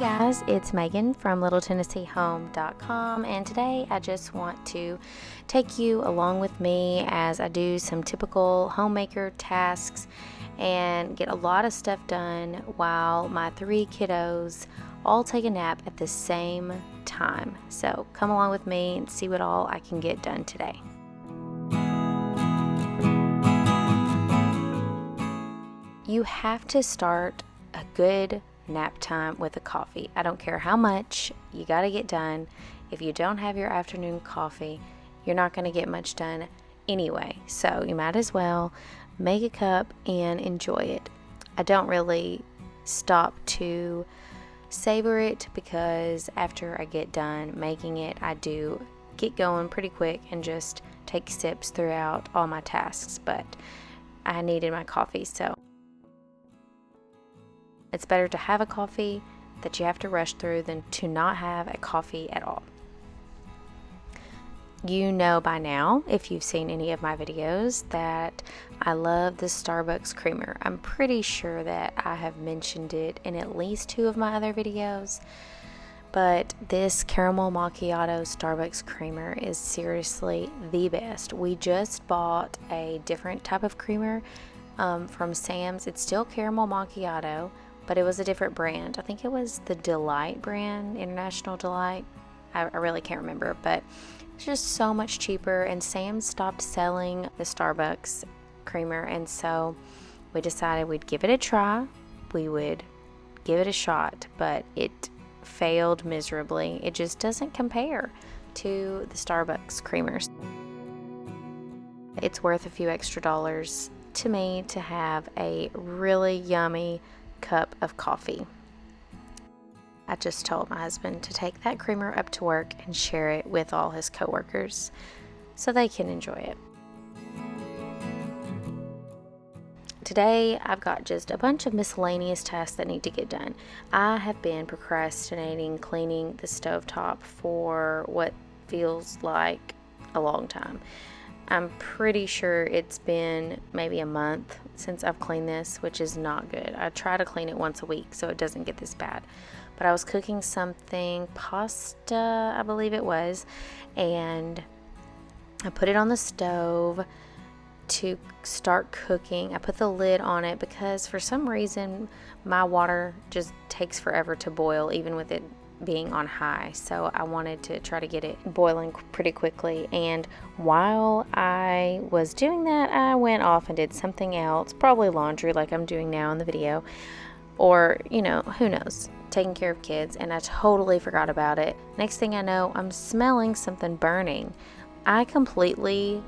guys, it's Megan from LittleTennesseeHome.com, and today I just want to take you along with me as I do some typical homemaker tasks and get a lot of stuff done while my 3 kiddos all take a nap at the same time. So come along with me and see what all I can get done today. You have to start a good nap time with a coffee. I don't care how much, you got to get done. If you don't have your afternoon coffee, you're not going to get much done anyway. So you might as well make a cup and enjoy it. I don't really stop to savor it because after I get done making it, I do get going pretty quick and just take sips throughout all my tasks. But I needed my coffee, so it's better to have a coffee that you have to rush through than to not have a coffee at all. You know by now, if you've seen any of my videos, that I love the Starbucks creamer. I'm pretty sure that I have mentioned it in at least 2 of my other videos, but this caramel macchiato Starbucks creamer is seriously the best. We just bought a different type of creamer from Sam's. It's still caramel macchiato, but it was a different brand. I think it was the Delight brand, International Delight. I really can't remember, but it's just so much cheaper, and Sam stopped selling the Starbucks creamer, and so we decided we'd give it a try. We would give it a shot, but it failed miserably. It just doesn't compare to the Starbucks creamers. It's worth a few extra dollars to me to have a really yummy cup of coffee. I just told my husband to take that creamer up to work and share it with all his coworkers so they can enjoy it. Today I've got just a bunch of miscellaneous tasks that need to get done. I have been procrastinating cleaning the stovetop for what feels like a long time. I'm pretty sure it's been maybe a month since I've cleaned this, which is not good. I try to clean it once a week so it doesn't get this bad. But I was cooking something, pasta, I believe it was, and I put it on the stove to start cooking. I put the lid on it because for some reason my water just takes forever to boil, even with it being on high. So I wanted to try to get it boiling pretty quickly, and while I was doing that, I went off and did something else, probably laundry like I'm doing now in the video, or who knows, taking care of kids, and I totally forgot about it. Next thing I know, I'm smelling something burning. I completely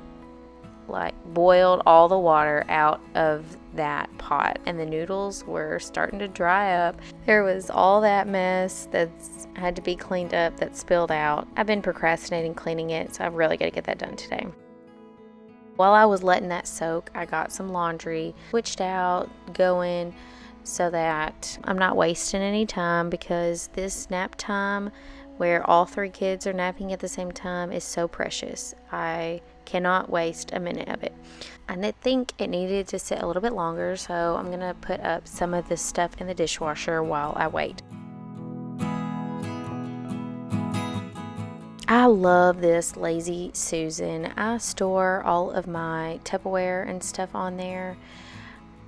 boiled all the water out of that pot, and the noodles were starting to dry up. There was all that mess that's had to be cleaned up that spilled out. I've been procrastinating cleaning it, so I've really got to get that done today. While I was letting that soak, I got some laundry switched out, going, so that I'm not wasting any time, because this nap time where all 3 kids are napping at the same time is so precious. I cannot waste a minute of it. I did think it needed to sit a little bit longer, so I'm gonna put up some of this stuff in the dishwasher while I wait. I love this Lazy Susan. I store all of my Tupperware and stuff on there.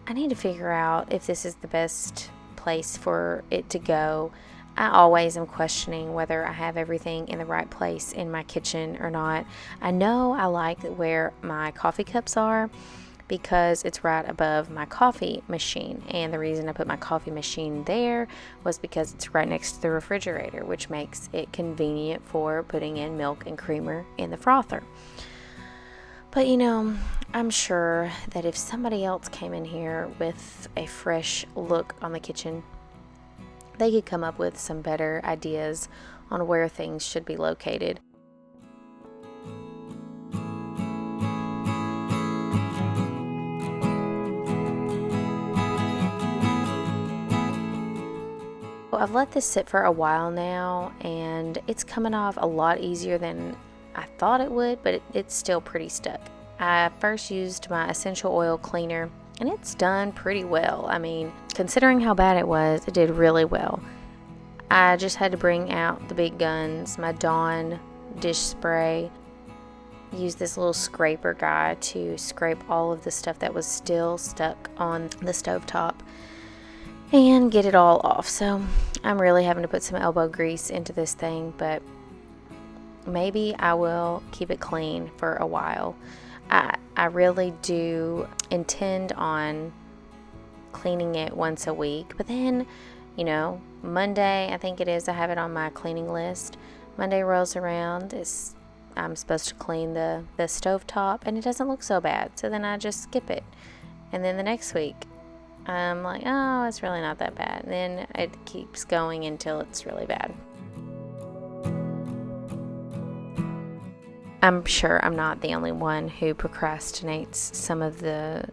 I need to figure out if this is the best place for it to go. I always am questioning whether I have everything in the right place in my kitchen or not. I know I like where my coffee cups are because it's right above my coffee machine, and the reason I put my coffee machine there was because it's right next to the refrigerator, which makes it convenient for putting in milk and creamer in the frother. But I'm sure that if somebody else came in here with a fresh look on the kitchen, they could come up with some better ideas on where things should be located. I've let this sit for a while now, and it's coming off a lot easier than I thought it would, but it's still pretty stuck. I first used my essential oil cleaner, and it's done pretty well. I mean, considering how bad it was, it did really well. I just had to bring out the big guns, my Dawn dish spray, use this little scraper guy to scrape all of the stuff that was still stuck on the stovetop and get it all off. So I'm really having to put some elbow grease into this thing, but maybe I will keep it clean for a while. I really do intend on cleaning it once a week, but then, Monday, I think it is, I have it on my cleaning list. Monday rolls around, I'm supposed to clean the stovetop, and it doesn't look so bad, so then I just skip it. And then the next week, I'm like, oh, it's really not that bad. And then it keeps going until it's really bad. I'm sure I'm not the only one who procrastinates some of the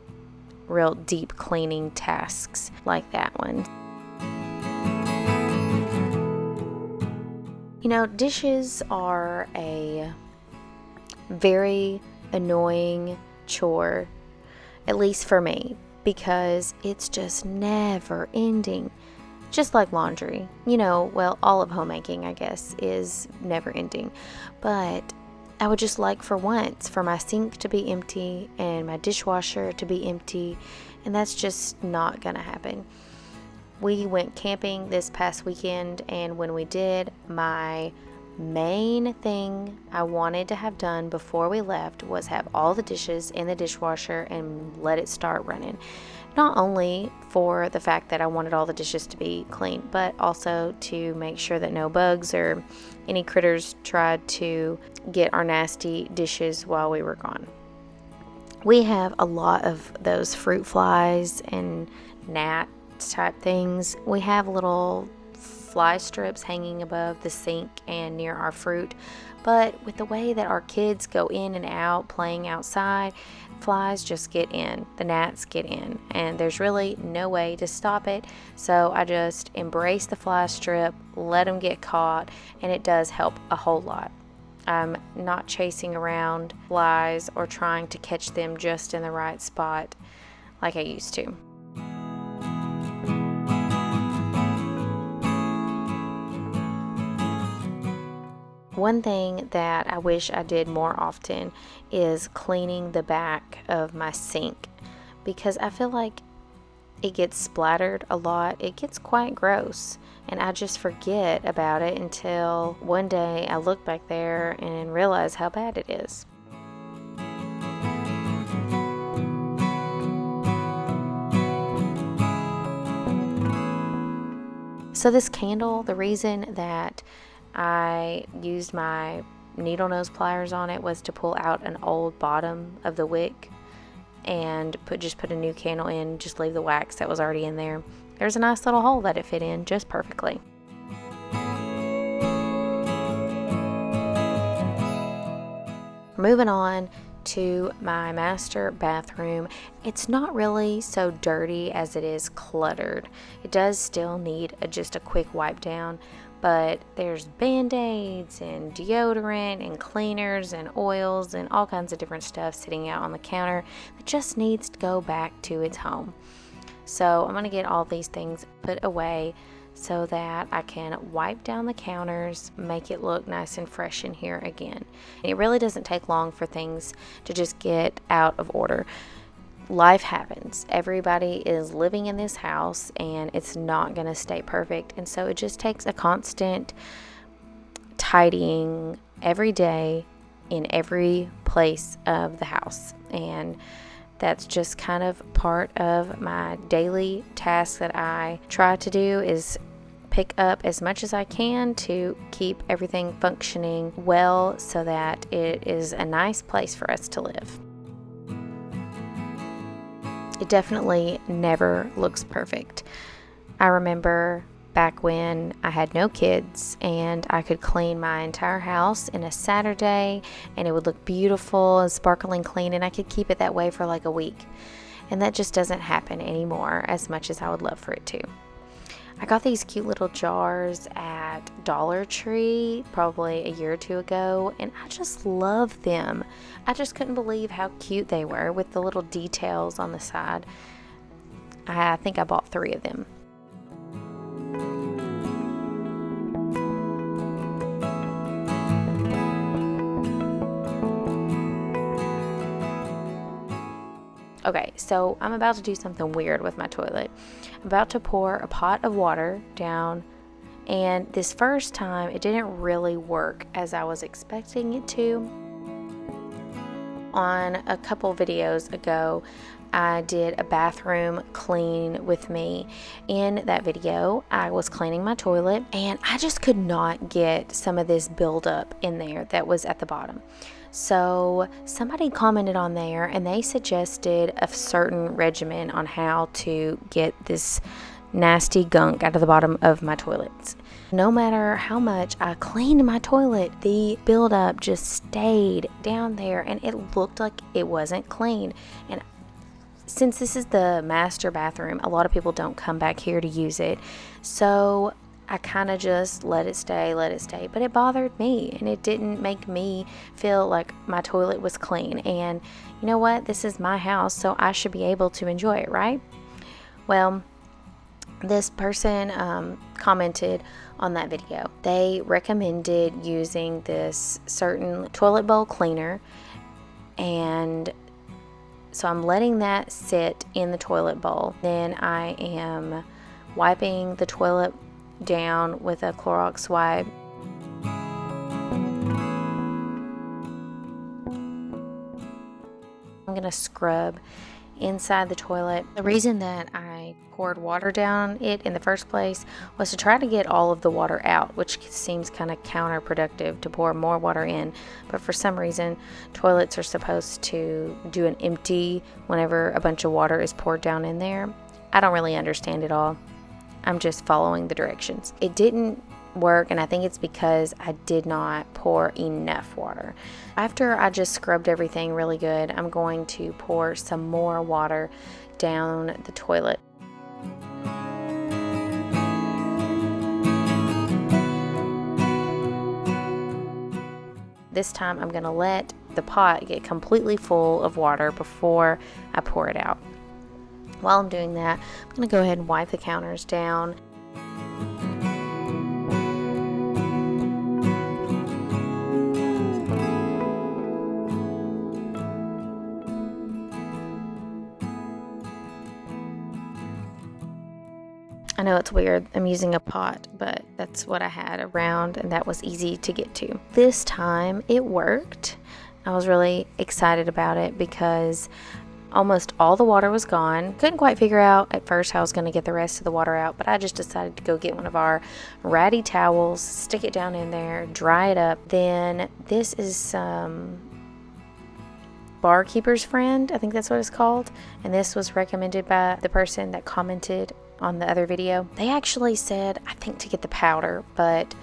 real deep cleaning tasks like that one. Dishes are a very annoying chore, at least for me, because it's just never ending. Just like laundry. All of homemaking, I guess, is never ending. But I would just like for once for my sink to be empty and my dishwasher to be empty, and that's just not going to happen. We went camping this past weekend, and when we did, my main thing I wanted to have done before we left was have all the dishes in the dishwasher and let it start running. Not only for the fact that I wanted all the dishes to be clean, but also to make sure that no bugs or any critters tried to get our nasty dishes while we were gone. We have a lot of those fruit flies and gnats type things. We have little fly strips hanging above the sink and near our fruit, but with the way that our kids go in and out playing outside, flies just get in, the gnats get in, and there's really no way to stop it. So I just embrace the fly strip, let them get caught, and it does help a whole lot. I'm not chasing around flies or trying to catch them just in the right spot like I used to. One thing that I wish I did more often is cleaning the back of my sink, because I feel like it gets splattered a lot. It gets quite gross, and I just forget about it until one day I look back there and realize how bad it is. So this candle, the reason that I used my needle nose pliers on it was to pull out an old bottom of the wick and put a new candle in, just leave the wax that was already in there. There's a nice little hole that it fit in just perfectly. Moving on to my master bathroom. It's not really so dirty as it is cluttered. It does still need just a quick wipe down, but there's Band-Aids and deodorant and cleaners and oils and all kinds of different stuff sitting out on the counter that just needs to go back to its home. So I'm going to get all these things put away so that I can wipe down the counters, make it look nice and fresh in here again. And it really doesn't take long for things to just get out of order. Life happens. Everybody is living in this house, and it's not going to stay perfect. And so it just takes a constant tidying every day in every place of the house. And that's just kind of part of my daily task that I try to do, is pick up as much as I can to keep everything functioning well so that it is a nice place for us to live. It definitely never looks perfect. I remember back when I had no kids and I could clean my entire house in a Saturday and it would look beautiful and sparkling clean, and I could keep it that way for like a week. And that just doesn't happen anymore as much as I would love for it to. I got these cute little jars at Dollar Tree probably a year or two ago, and I just love them. I just couldn't believe how cute they were with the little details on the side. I think I bought 3 of them. Okay, so I'm about to do something weird with my toilet. I'm about to pour a pot of water down, and this first time it didn't really work as I was expecting it to. On a couple videos ago, I did a bathroom clean with me. In that video, I was cleaning my toilet, and I just could not get some of this buildup in there that was at the bottom. So somebody commented on there, and they suggested a certain regimen on how to get this nasty gunk out of the bottom of my toilets. No matter how much I cleaned my toilet, the buildup just stayed down there, and it looked like it wasn't clean. And since this is the master bathroom, a lot of people don't come back here to use it. So I kind of just let it stay. But it bothered me, and it didn't make me feel like my toilet was clean. And you know what? This is my house, so I should be able to enjoy it, right? Well, this person commented on that video. They recommended using this certain toilet bowl cleaner, and so I'm letting that sit in the toilet bowl. Then I am wiping the toilet down with a Clorox wipe. I'm going to scrub inside the toilet. The reason that I poured water down it in the first place was to try to get all of the water out, which seems kind of counterproductive to pour more water in. But for some reason, toilets are supposed to do an empty whenever a bunch of water is poured down in there. I don't really understand it all. I'm just following the directions. It didn't work, and I think it's because I did not pour enough water. After I just scrubbed everything really good, I'm going to pour some more water down the toilet. This time I'm going to let the pot get completely full of water before I pour it out. While I'm doing that, I'm going to go ahead and wipe the counters down. I know it's weird, I'm using a pot, but that's what I had around, and that was easy to get to. This time it worked. I was really excited about it because almost all the water was gone. Couldn't quite figure out at first how I was going to get the rest of the water out, but I just decided to go get one of our ratty towels, stick it down in there, dry it up. Then this is some Barkeeper's Friend, I think that's what it's called, and this was recommended by the person that commented on the other video. They actually said, I think, to get the powder, but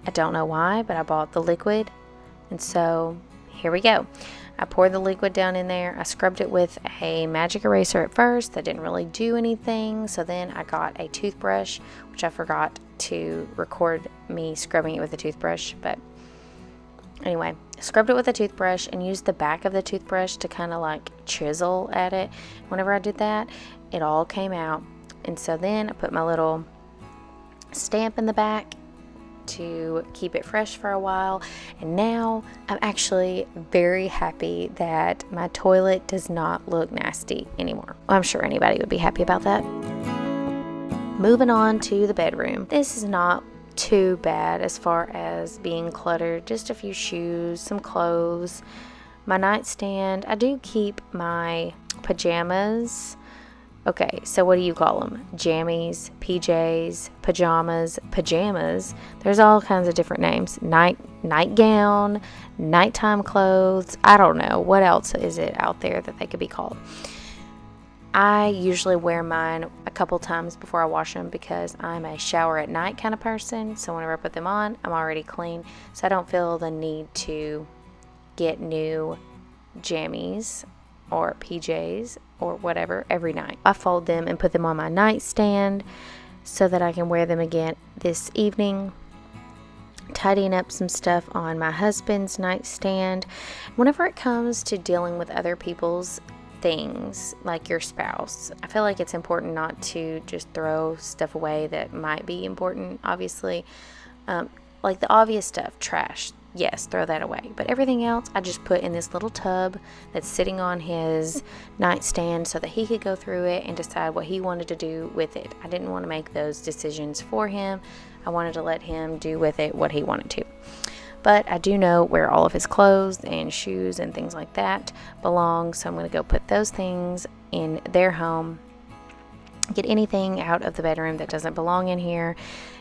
I don't know why, but I bought the liquid, and so here we go. I poured the liquid down in there. I scrubbed it with a magic eraser at first. That didn't really do anything, so then I got a toothbrush, which I forgot to record me scrubbing it with a toothbrush, but anyway, scrubbed it with a toothbrush and used the back of the toothbrush to kind of like chisel at it. Whenever I did that, it all came out. And so then I put my little stamp in the back to keep it fresh for a while. And now I'm actually very happy that my toilet does not look nasty anymore. Well, I'm sure anybody would be happy about that. Moving on to the bedroom. This is not too bad as far as being cluttered. Just a few shoes, some clothes, my nightstand. I do keep my pajamas. Okay, so what do you call them? Jammies, PJs, pajamas. There's all kinds of different names. Nightgown, nighttime clothes. I don't know. What else is it out there that they could be called? I usually wear mine a couple times before I wash them because I'm a shower at night kind of person. So whenever I put them on, I'm already clean. So I don't feel the need to get new jammies or PJs or whatever every night. I fold them and put them on my nightstand so that I can wear them again this evening. Tidying up some stuff on my husband's nightstand. Whenever it comes to dealing with other people's things, like your spouse, I feel like it's important not to just throw stuff away that might be important, obviously. Like the obvious stuff, trash. yes, throw that away. But everything else I just put in this little tub that's sitting on his nightstand so that he could go through it and decide what he wanted to do with it. I didn't want to make those decisions for him. I wanted to let him do with it what he wanted to. But I do know where all of his clothes and shoes and things like that belong, so I'm going to go put those things in their home, get anything out of the bedroom that doesn't belong in here,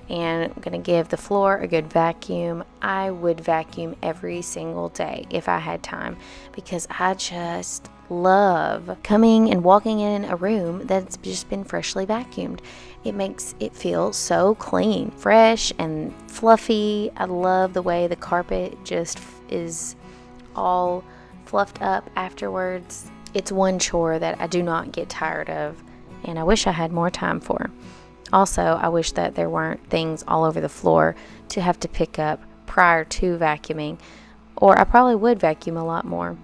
and I'm going to give the floor a good vacuum. I would vacuum every single day if I had time, because I just love coming and walking in a room that's just been freshly vacuumed. It makes it feel so clean, fresh, and fluffy. I love the way the carpet just is all fluffed up afterwards. It's one chore that I do not get tired of, and I wish I had more time for. Also, I wish that there weren't things all over the floor to have to pick up prior to vacuuming, or I probably would vacuum a lot more.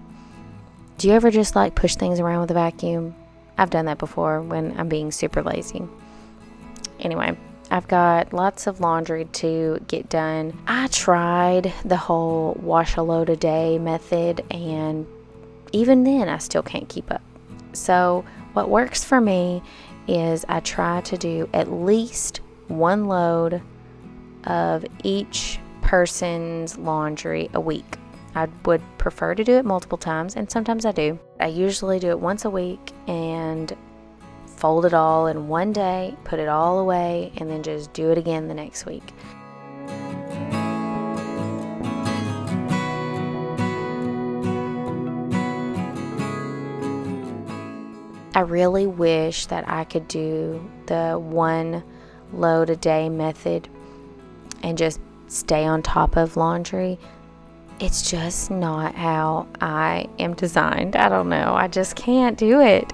Do you ever just like push things around with a vacuum? I've done that before when I'm being super lazy. Anyway, I've got lots of laundry to get done. I tried the whole wash a load a day method, and even then I still can't keep up. So what works for me is I try to do at least one load of each person's laundry a week. I would prefer to do it multiple times, and sometimes I do. I usually do it once a week and fold it all in one day, put it all away, and then just do it again the next week. I really wish that I could do the one load a day method and just stay on top of laundry. It's just not how I am designed. I don't know. I just can't do it.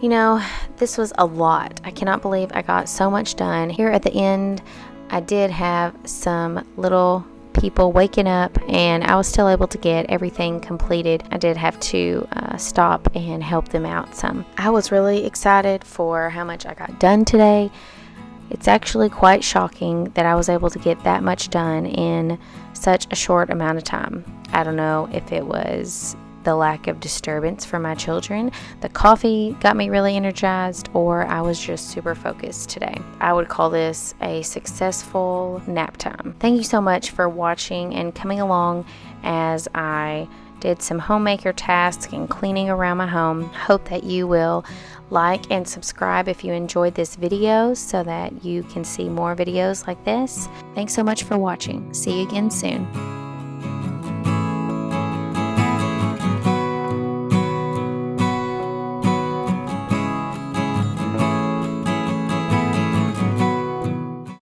You know, this was a lot. I cannot believe I got so much done. Here at the end, I did have some little people waking up, and I was still able to get everything completed. I did have to stop and help them out some. I was really excited for how much I got done today. It's actually quite shocking that I was able to get that much done in such a short amount of time. I don't know if it was the lack of disturbance for my children, the coffee got me really energized, or I was just super focused today. I would call this a successful nap time. Thank you so much for watching and coming along as I did some homemaker tasks and cleaning around my home. Hope that you will like and subscribe if you enjoyed this video so that you can see more videos like this. Thanks so much for watching. See you again soon.